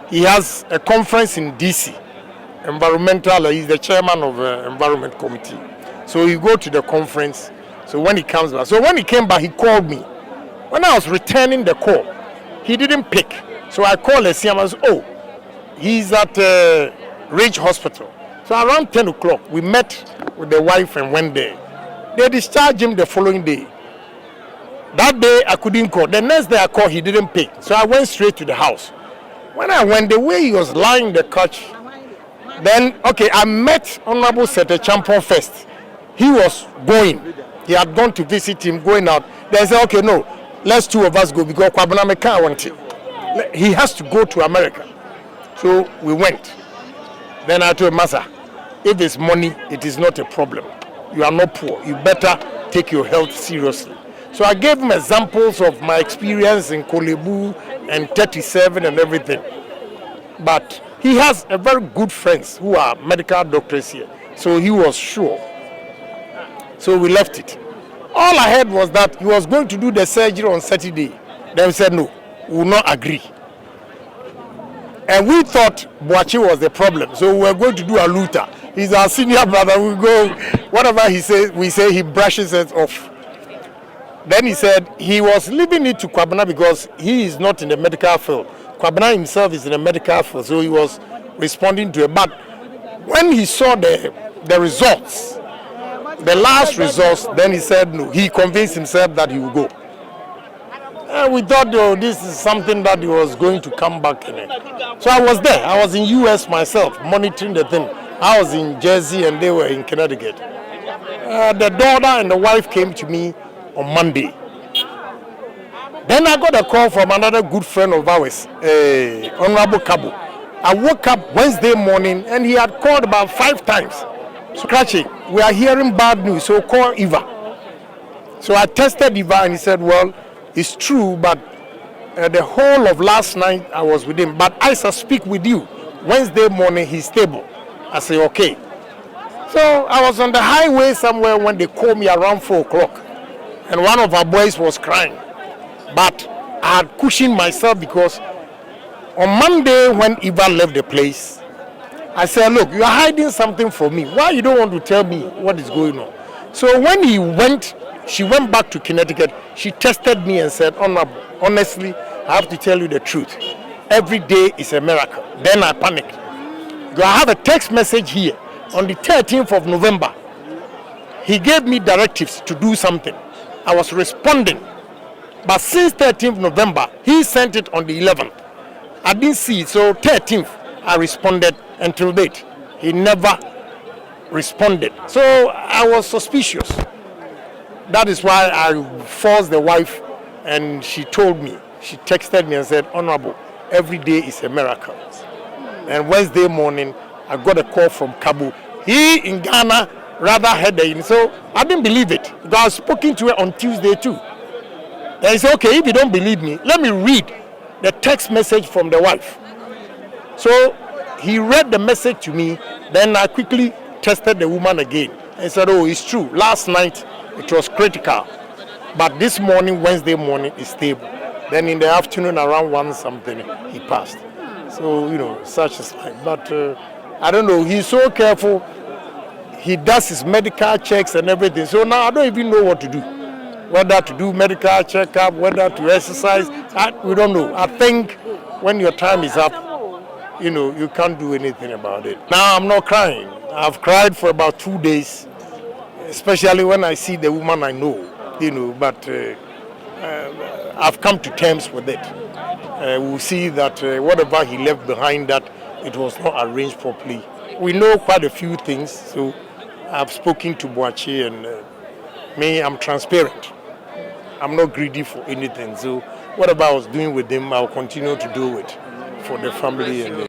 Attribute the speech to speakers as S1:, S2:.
S1: he has a conference in DC, environmental. He's the chairman of the environment committee. So he go to the conference. So when he comes back, so when he came back, he called me. When I was returning the call, he didn't pick. So I called Esiam and said, oh, he's at Ridge Hospital. So around 10 o'clock, we met with the wife and went there. They discharged him the following day. That day, I couldn't call. The next day I called, he didn't pick. So I went straight to the house. When I went, the way he was lying in the couch, then, okay, I met Honorable Sete Champon first. He was going. He had gone to visit him, going out. They said, okay, no, let's two of us go because Kwabena can't want it. He has to go to America. So we went. Then I told Masa, if it's money, it is not a problem. You are not poor. You better take your health seriously. So I gave him examples of my experience in Kolebu and 37 and everything. But he has a very good friends who are medical doctors here. So he was sure. So we left it. All I heard was that he was going to do the surgery on Saturday. Then we said, no, we will not agree. And we thought Boachi was the problem. So we were going to do a luta. He's our senior brother. We go, whatever he says, we say he brushes it off. Then he said he was leaving it to Kwabena because he is not in the medical field. Kwabena himself is in the medical field, so he was responding to it. But when he saw the results, the last results, then he said no. He convinced himself that he would go. And we thought, oh, this is something that he was going to come back in it. So I was there. I was in US myself, monitoring the thing. I was in Jersey and they were in Connecticut. The daughter and the wife came to me on Monday. Then I got a call from another good friend of ours, Honorable Kabo. I woke up Wednesday morning and he had called about 5 times. Scratching, we are hearing bad news, so call Eva. So I tested Eva and he said, well, it's true, but the whole of last night I was with him. But I shall speak with you. Wednesday morning he's stable. I say, okay. So I was on the highway somewhere when they called me around 4 o'clock. And one of our boys was crying. But I had cushioned myself because on Monday when Eva left the place, I said, look, you are hiding something from me. Why you don't want to tell me what is going on? So when she went back to Connecticut, she tested me and said, honestly, I have to tell you the truth. Every day is a miracle. Then I panicked. I have a text message here on the 13th of November. He gave me directives to do something. I was responding. But since 13th November, he sent it on the 11th. I didn't see it, so 13th, I responded until date. He never responded. So I was suspicious. That is why I forced the wife, and she told me, she texted me and said, Honorable, every day is a miracle. And Wednesday morning, I got a call from Kabu. He in Ghana rather had the, so I didn't believe it. Because I was speaking to her on Tuesday too. And he said, okay, if you don't believe me, let me read the text message from the wife. So he read the message to me, then I quickly tested the woman again and said, oh, it's true. Last night it was critical, but this morning, Wednesday morning, is stable. Then in the afternoon around 1 something, he passed. So, you know, such is life. But I don't know, he's so careful. He does his medical checks and everything. So now I don't even know what to do. Whether to do medical checkup, whether to exercise, we don't know. I think when your time is up, you know, you can't do anything about it. Now I'm not crying. I've cried for about 2 days, especially when I see the woman I know, you know, but I've come to terms with it. We'll see that whatever he left behind, that it was not arranged properly. We know quite a few things, so I've spoken to Boachi, and me, I'm transparent. I'm not greedy for anything, so whatever I was doing with him, I'll continue to do it for the family. And